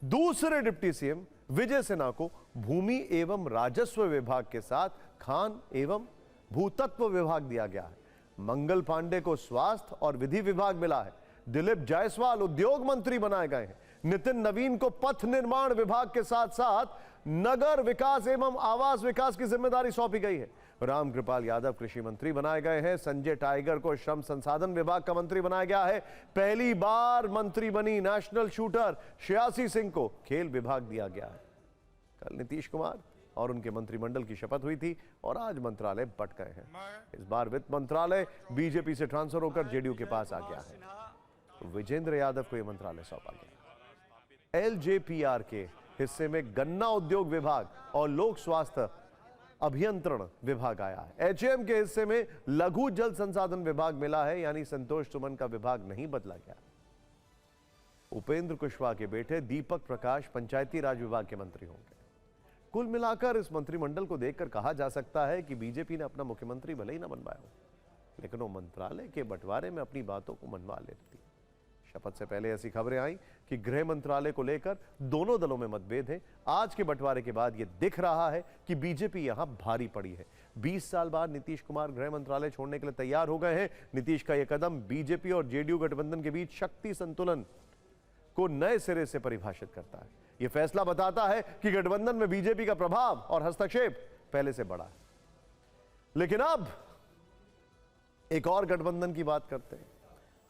[SPEAKER 1] दूसरे डिप्टी सीएम विजय सिन्हा को भूमि एवं राजस्व विभाग के साथ खान एवं भूतत्व विभाग दिया गया है। मंगल पांडे को स्वास्थ्य और विधि विभाग मिला है। दिलीप जायसवाल उद्योग मंत्री बनाए गए हैं। नितिन नवीन को पथ निर्माण विभाग के साथ साथ नगर विकास एवं आवास विकास की जिम्मेदारी सौंपी गई है। रामकृपाल यादव कृषि मंत्री बनाए गए हैं। संजय टाइगर को श्रम संसाधन विभाग का मंत्री बनाया गया है। पहली बार मंत्री बनी नेशनल शूटर श्रेयासी सिंह को खेल विभाग दिया गया है। कल नीतीश कुमार और उनके मंत्रिमंडल की शपथ हुई थी और आज मंत्रालय बंट गए हैं। इस बार वित्त मंत्रालय बीजेपी से ट्रांसफर होकर जेडीयू के पास आ गया है। विजेंद्र यादव को यह मंत्रालय सौंपा गया। एलजेपीआर के हिस्से में गन्ना उद्योग विभाग और लोक स्वास्थ्य अभियंत्रण विभाग आया है। एचएम के हिस्से में लघु जल संसाधन विभाग मिला है, यानी संतोष सुमन का विभाग नहीं बदला गया। उपेंद्र कुशवाहा के बेटे दीपक प्रकाश पंचायती राज विभाग के मंत्री होंगे। कुल मिलाकर इस मंत्रिमंडल को देखकर कहा जा सकता है कि बीजेपी ने अपना मुख्यमंत्री भले ही ना बनवाया हो, लेकिन वो मंत्रालय के बंटवारे में अपनी बातों को मनवा लेती। शपथ से पहले ऐसी खबरें आई कि गृह मंत्रालय को लेकर दोनों दलों में मतभेद है। आज के बंटवारे के बाद यह दिख रहा है कि बीजेपी यहां भारी पड़ी है। 20 साल बाद नीतीश कुमार गृह मंत्रालय छोड़ने के लिए तैयार हो गए हैं। नीतीश का यह कदम बीजेपी और जेडीयू गठबंधन के बीच शक्ति संतुलन को नए सिरे से परिभाषित करता है। यह फैसला बताता है कि गठबंधन में बीजेपी का प्रभाव और हस्तक्षेप पहले से बढ़ा है। लेकिन अब एक और गठबंधन की बात करते हैं।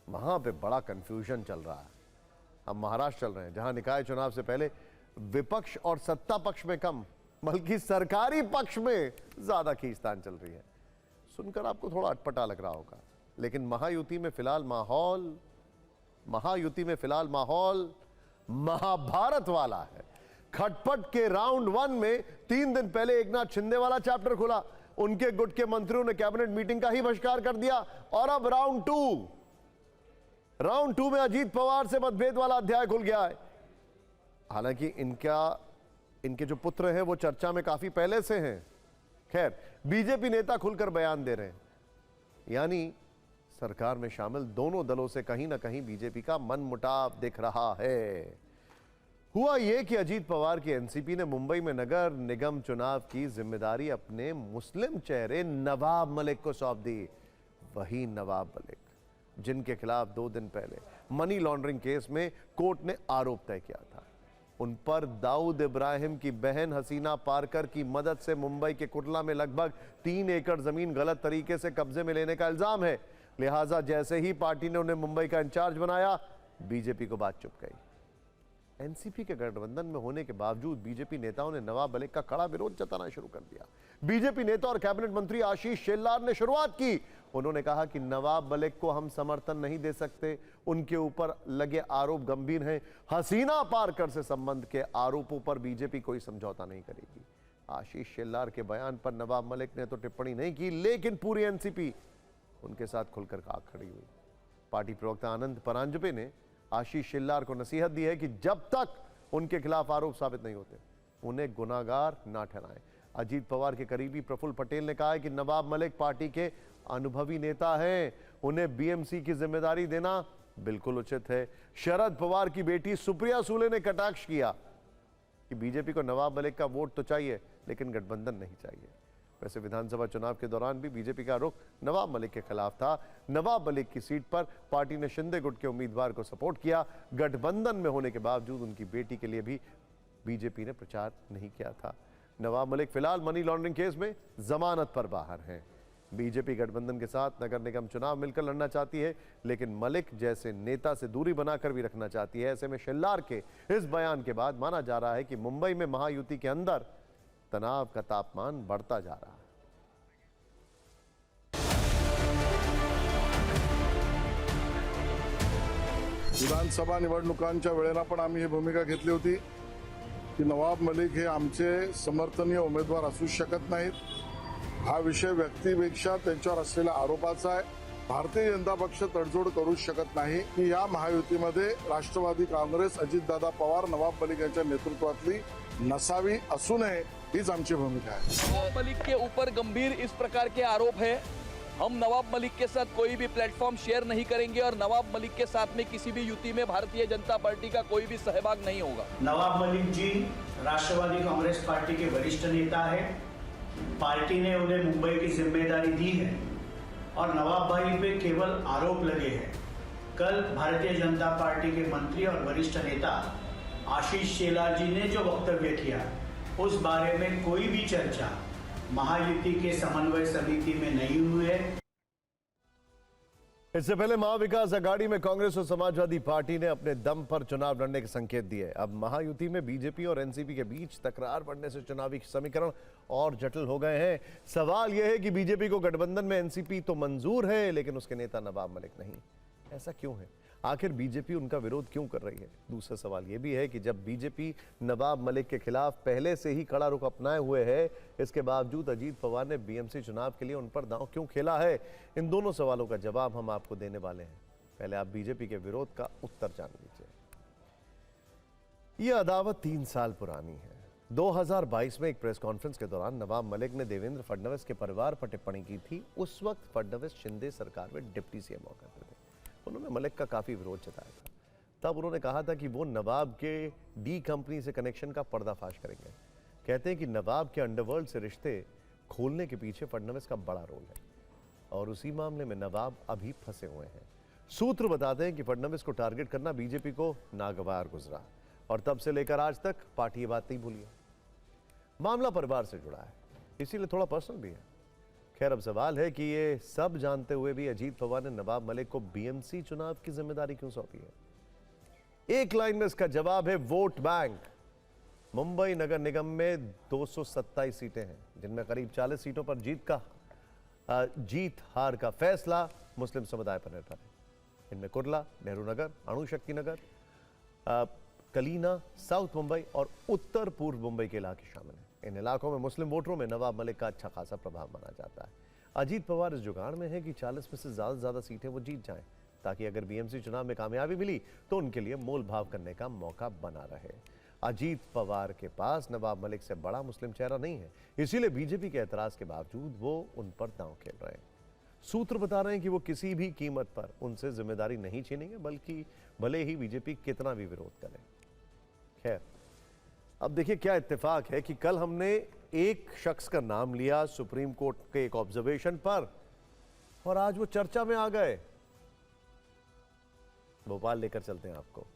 [SPEAKER 1] वहां पे बड़ा कंफ्यूजन चल रहा है। अब महाराष्ट्र चल रहे हैं, जहां निकाय चुनाव से पहले विपक्ष और सत्ता पक्ष में कम बल्कि सरकारी पक्ष में ज्यादा खींचतान चल रही है। सुनकर आपको थोड़ा अटपटा लग रहा होगा, लेकिन महायुति में फिलहाल माहौल महाभारत वाला है। खटपट के राउंड 1 में 3 दिन पहले एकनाथ शिंदे वाला चैप्टर खुला। उनके गुट के मंत्रियों ने कैबिनेट मीटिंग का ही बहिष्कार कर दिया। और अब राउंड 2 में अजीत पवार से मतभेद वाला अध्याय खुल गया है। हालांकि इनके जो पुत्र हैं वो चर्चा में काफी पहले से हैं। खैर, बीजेपी नेता खुलकर बयान दे रहे हैं, यानी सरकार में शामिल दोनों दलों से कहीं ना कहीं बीजेपी का मनमुटाव दिख रहा है। हुआ यह कि अजीत पवार की एनसीपी ने मुंबई में नगर निगम चुनाव की जिम्मेदारी अपने मुस्लिम चेहरे नवाब मलिक को सौंप दी। वही नवाब मलिक जिनके खिलाफ 2 दिन पहले मनी लॉन्ड्रिंग केस में कोर्ट ने आरोप तय किया था। उन पर दाऊद इब्राहिम की बहन हसीना पारकर की मदद से मुंबई के कुर्ला में लगभग 3 एकड़ जमीन गलत तरीके से कब्जे में लेने का इल्जाम है। लिहाजा जैसे ही पार्टी ने उन्हें मुंबई का इंचार्ज बनाया, बीजेपी को बात चुप गई। एनसीपी के गठबंधन में होने के बावजूद बीजेपी नेताओं ने नवाब मलिक का कड़ा विरोध जताना शुरू कर दिया। बीजेपी नेता और कैबिनेट मंत्री आशीष शेलार ने शुरुआत की। उन्होंने कहा कि नवाब मलिक को हम समर्थन नहीं दे सकते, उनके ऊपर लगे आरोप गंभीर हैं। हसीना पारकर से संबंध के आरोपों पर बीजेपी कोई समझौता नहीं करेगी। आशीष शेलार के बयान पर नवाब मलिक ने तो टिप्पणी नहीं की, लेकिन पूरी एनसीपी उनके साथ खुलकर खड़ी हुई। पार्टी प्रवक्ता आनंद परांजपे ने आशीष शेलार को नसीहत दी है कि जब तक उनके खिलाफ आरोप साबित नहीं होते, उन्हें गुनाहगार ना ठहराएं। अजीत पवार के करीबी प्रफुल्ल पटेल ने कहा है कि नवाब मलिक पार्टी के अनुभवी नेता हैं, उन्हें बीएमसी की जिम्मेदारी देना बिल्कुल उचित है। शरद पवार की बेटी सुप्रिया सूले ने कटाक्ष किया कि बीजेपी को नवाब मलिक का वोट तो चाहिए, लेकिन गठबंधन नहीं चाहिए। वैसे विधानसभा चुनाव के दौरान भी बीजेपी का रुख नवाब मलिक के खिलाफ था। नवाब मलिक की सीट पर पार्टी ने शिंदे गुट के उम्मीदवार को सपोर्ट किया। गठबंधन में होने के बावजूद उनकी बेटी के लिए भी बीजेपी ने प्रचार नहीं किया था। नवाब मलिक फिलहाल मनी लॉन्ड्रिंग केस में जमानत पर बाहर हैं। बीजेपी गठबंधन के साथ नगर निगम चुनाव मिलकर लड़ना चाहती है, लेकिन मलिक जैसे नेता से दूरी बनाकर भी रखना चाहती है। ऐसे में शेलार के इस बयान के बाद माना जा रहा है कि मुंबई में महायुति के अंदर तनाव का तापमान बढ़ता जा रहा है।
[SPEAKER 13] विधानसभा निवडणुकांच्या वेळेला पण आम्ही ही भूमिका घेतली होती की नवाब मलिक हे आमचे समर्थनीय उमेदवार असू शकत नाहीत। हा विषय व्यक्तीपेक्षा त्यांच्यावर असलेल्या आरोपाचा आहे। भारतीय जनता पक्ष तडजोड करू शकत नाही की या महायुतीमध्ये राष्ट्रवादी काँग्रेस, अजितदादा पवार, नवाब मलिक यांच्या नेतृत्वातली नसावी असू नये, हीच आमची भूमिका है।
[SPEAKER 14] नवाब मलिक के ऊपर गंभीर इस प्रकार के आरोप है। हम नवाब मलिक के साथ कोई भी प्लेटफॉर्म शेयर नहीं करेंगे और नवाब मलिक के साथ में किसी भी युति में भारतीय जनता पार्टी का कोई भी सहभाग नहीं होगा।
[SPEAKER 15] नवाब मलिक जी राष्ट्रवादी कांग्रेस पार्टी के वरिष्ठ नेता है। पार्टी ने उन्हें मुंबई की जिम्मेदारी दी है और नवाब भाई पे केवल आरोप लगे हैं। कल भारतीय जनता पार्टी के मंत्री और वरिष्ठ नेता आशीष शेलार जी ने जो वक्तव्य किया, उस बारे में कोई भी चर्चा महायुति के समन्वय समिति में नहीं हुई है।
[SPEAKER 1] इससे पहले महाविकास आघाड़ी में कांग्रेस और समाजवादी पार्टी ने अपने दम पर चुनाव लड़ने के संकेत दिए। अब महायुति में बीजेपी और एनसीपी के बीच तकरार बढ़ने से चुनावी समीकरण और जटिल हो गए हैं। सवाल यह है कि बीजेपी को गठबंधन में एनसीपी तो मंजूर है, लेकिन उसके नेता नवाब मलिक नहीं। ऐसा क्यों है? आखिर बीजेपी उनका विरोध क्यों कर रही है? दूसरा सवाल यह भी है कि जब बीजेपी नवाब मलिक के खिलाफ पहले से ही कड़ा रुख अपनाए हुए है, इसके बावजूद अजीत पवार ने बीएमसी चुनाव के लिए उन पर दांव क्यों खेला है? इन दोनों सवालों का जवाब हम आपको देने वाले हैं। पहले आप बीजेपी के विरोध का उत्तर जान लीजिए। यह अदावत 3 साल पुरानी है। 2022 में एक प्रेस कॉन्फ्रेंस के दौरान नवाब मलिक ने देवेंद्र फडणवीस के परिवार पर टिप्पणी की थी। उस वक्त फडणवीस शिंदे सरकार में डिप्टी सीएम हुआ करते थे। उन्होंने मलिक का काफी विरोध जताया था। तब उन्होंने कहा था कि वो नवाब के डी कंपनी से कनेक्शन का पर्दाफाश करेंगे। कहते हैं कि नवाब के अंडरवर्ल्ड से रिश्ते खोलने के पीछे फडणवीस का बड़ा रोल है और उसी मामले में नवाब अभी फंसे हुए हैं। सूत्र बताते हैं कि फडणवीस को टारगेट करना बीजेपी को नागवार गुजरा और तब से लेकर आज तक पार्टी ये बात नहीं भूली है। मामला परिवार से जुड़ा है, इसीलिए थोड़ा पर्सनल भी है। खैर, अब सवाल है कि ये सब जानते हुए भी अजीत पवार ने नवाब मलिक को बीएमसी चुनाव की जिम्मेदारी क्यों सौंपी है? एक लाइन में इसका जवाब है वोट बैंक। मुंबई नगर निगम में 227 सीटें हैं, जिनमें करीब 40 सीटों पर जीत हार का फैसला मुस्लिम समुदाय पर निर्भर है। इनमें कुर्ला, नेहरू नगर, अणुशक्ति नगर, कलीना, साउथ मुंबई और उत्तर पूर्व मुंबई के इलाके शामिल हैं। इन इलाकों में मुस्लिम वोटरों में नवाब मलिक का अच्छा खासा प्रभाव माना जाता है। अजीत पवार इस जुगाड़ में है कि 40 में से ज्यादा सीटें वो जीत जाएं, ताकि अगर बीएमसी चुनाव में कामयाबी मिली तो उनके लिए मोल भाव करने का मौका बना रहे। अजीत पवार के पास नवाब मलिक से बड़ा मुस्लिम चेहरा नहीं है, इसीलिए बीजेपी के एतराज के बावजूद वो उन पर दांव खेल रहे हैं। सूत्र बता रहे हैं कि वो किसी भी कीमत पर उनसे जिम्मेदारी नहीं छीनेंगे, बल्कि भले ही बीजेपी कितना भी विरोध करे। खैर, अब देखिए क्या इत्तेफाक है कि कल हमने एक शख्स का नाम लिया सुप्रीम कोर्ट के एक ऑब्जर्वेशन पर और आज वो चर्चा में आ गए। भोपाल लेकर चलते हैं आपको,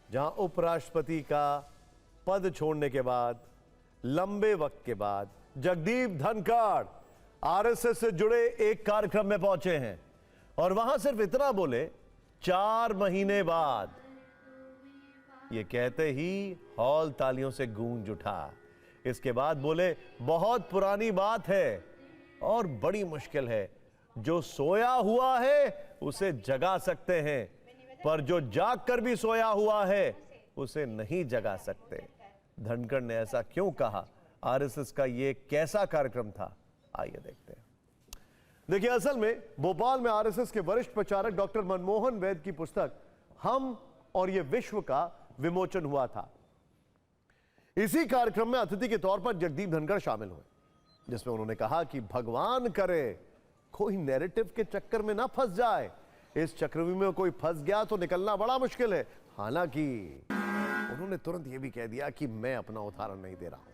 [SPEAKER 1] जहां उपराष्ट्रपति का पद छोड़ने के बाद लंबे वक्त के बाद जगदीप धनखड़ आरएसएस से जुड़े एक कार्यक्रम में पहुंचे हैं और वहां सिर्फ इतना बोले, 4 महीने बाद ये कहते ही हॉल तालियों से गूंज उठा। इसके बाद बोले, बहुत पुरानी बात है और बड़ी मुश्किल है, जो सोया हुआ है उसे जगा सकते हैं, पर जो जाग कर भी सोया हुआ है उसे नहीं जगा सकते। धनखड़ ने ऐसा क्यों कहा? आरएसएस का ये कैसा कार्यक्रम था? आइए देखते हैं। देखिए, असल में भोपाल में आरएसएस के वरिष्ठ प्रचारक डॉक्टर मनमोहन वैद की पुस्तक हम और ये विश्व का विमोचन हुआ था। इसी कार्यक्रम में अतिथि के तौर पर जगदीप धनखड़ शामिल हुए, जिसमें उन्होंने कहा कि भगवान करे कोई नैरेटिव के चक्कर में ना फंस जाए। इस चक्रव्यूह में कोई फंस गया तो निकलना बड़ा मुश्किल है। हालांकि उन्होंने तुरंत यह भी कह दिया कि मैं अपना उदाहरण नहीं दे रहा हूं।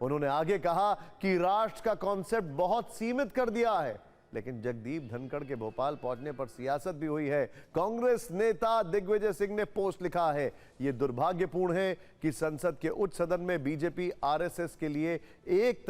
[SPEAKER 1] उन्होंने आगे कहा कि राष्ट्र का कॉन्सेप्ट बहुत सीमित कर दिया है, लेकिन जगदीप धनखड़ के भोपाल पहुंचने पर सियासत भी हुई है। कांग्रेस नेता दिग्विजय सिंह ने पोस्ट लिखा है, यह दुर्भाग्यपूर्ण है कि संसद के उच्च सदन में बीजेपी आरएसएस के लिए एक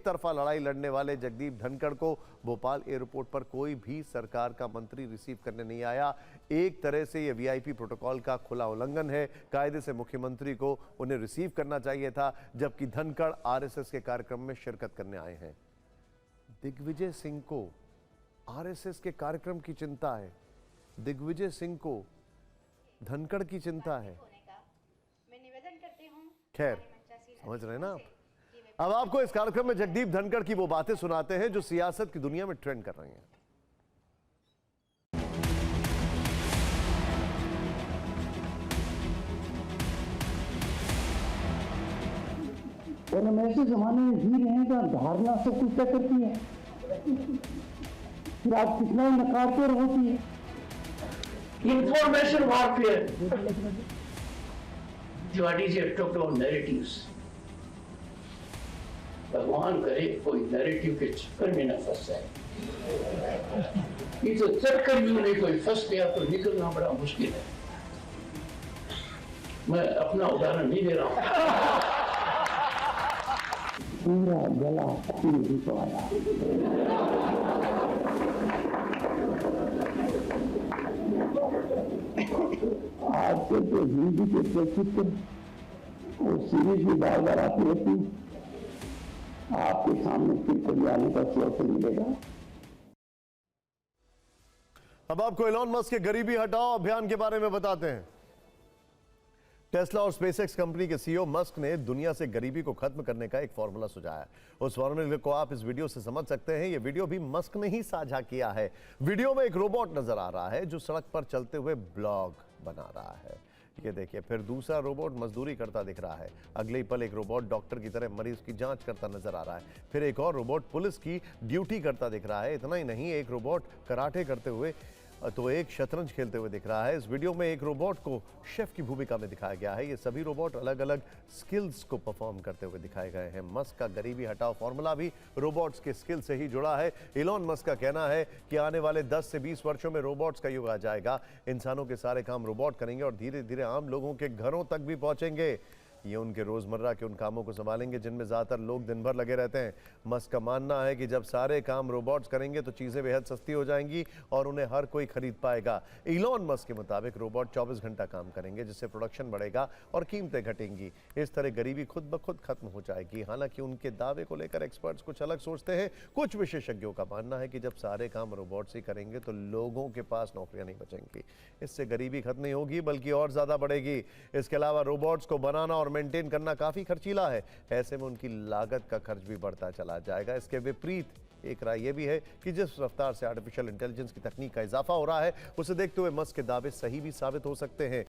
[SPEAKER 1] तरफा लड़ाई लड़ने वाले जगदीप धनखड़ को भोपाल एयरपोर्ट पर कोई भी सरकार का मंत्री रिसीव करने नहीं आया। एक तरह से यह वीआईपी प्रोटोकॉल का खुला उल्लंघन है। कायदे से मुख्यमंत्री को उन्हें रिसीव करना चाहिए था, जबकि धनखड़ आरएसएस के कार्यक्रम में शिरकत करने आए हैं। दिग्विजय सिंह को आरएसएस के कार्यक्रम की चिंता है, दिग्विजय सिंह को धनखड़ की चिंता है। खैर, समझ रहे हैं ना आप? अब आपको इस कार्यक्रम में जगदीप धनखड़ की वो बातें सुनाते हैं जो सियासत की दुनिया में ट्रेंड कर रही हैं।
[SPEAKER 16] और हम ऐसे जमाने में जी रहे हैं जहाँ धारणा सब कुछ तय करती है, फिर आप कितना ही नकारते होती है। Information warfare, what is your talk about narratives? भगवान करे कोई नैरेटिव के चक्कर में न फंस जाए। ये तो चक्कर में कोई फंस गया तो निकलना बड़ा मुश्किल है। मैं अपना उदाहरण नहीं दे रहा हूं। पूरा गला नहीं तो आया। आपके तो हिंदी के प्रचित्र वो सीरीज भी बार बार आती रहती, आपके सामने फिर कभी आने का अवसर मिलेगा।
[SPEAKER 1] अब आपको इलॉन मस्क के गरीबी हटाओ अभियान के बारे में बताते हैं। टेस्ला और स्पेसएक्स कंपनी के सीईओ मस्क ने दुनिया से गरीबी को खत्म करने का एक फॉर्मूला सुझाया। उस फॉर्मूले को आप इस वीडियो से समझ सकते हैं। यह वीडियो भी मस्क ने ही साझा किया है। वीडियो में एक रोबोट नजर आ रहा है जो सड़क पर चलते हुए ब्लॉग बना रहा है। ये देखिए, फिर दूसरा रोबोट मजदूरी करता दिख रहा है। अगले ही पल एक रोबोट डॉक्टर की तरह मरीज की जांच करता नजर आ रहा है। फिर एक और रोबोट पुलिस की ड्यूटी करता दिख रहा है। इतना ही नहीं, एक रोबोट कराटे करते हुए तो एक शतरंज खेलते हुए दिख रहा है। इस वीडियो में एक रोबोट को शेफ की भूमिका में दिखाया गया है। ये सभी रोबोट अलग अलग स्किल्स को परफॉर्म करते हुए दिखाए गए हैं। मस्क का गरीबी हटाओ फॉर्मूला भी रोबोट्स के स्किल से ही जुड़ा है। इलॉन मस्क का कहना है कि आने वाले 10 से 20 वर्षों में रोबोट्स का युग आ जाएगा। इंसानों के सारे काम रोबोट करेंगे और धीरे धीरे आम लोगों के घरों तक भी पहुंचेंगे। ये उनके रोजमर्रा के उन कामों को संभालेंगे जिनमें ज्यादातर लोग दिन भर लगे रहते हैं। मस्क का मानना है कि जब सारे काम रोबोट्स करेंगे तो चीजें बेहद सस्ती हो जाएंगी और उन्हें हर कोई खरीद पाएगा। इलॉन मस्क के मुताबिक रोबोट 24 घंटा काम करेंगे, जिससे प्रोडक्शन बढ़ेगा और कीमतें घटेंगी। इस तरह गरीबी खुद ब खुद खत्म हो जाएगी। हालांकि उनके दावे को लेकर एक्सपर्ट्स कुछ अलग सोचते हैं। कुछ विशेषज्ञों का मानना है कि जब सारे काम रोबोट्स ही करेंगे तो लोगों के पास नौकरियां नहीं बचेंगी। इससे गरीबी खत्म नहीं होगी बल्कि और ज्यादा बढ़ेगी। इसके अलावा रोबोट्स को बनाना और मेंटेन करना काफी खर्चीला है। ऐसे में उनकी लागत का खर्च भी बढ़ता चला जाएगा। इसके विपरीत एक राय यह भी है कि जिस रफ्तार से आर्टिफिशियल इंटेलिजेंस की तकनीक का इजाफा हो रहा है, उसे देखते हुए मस्क के दावे सही भी साबित हो सकते हैं।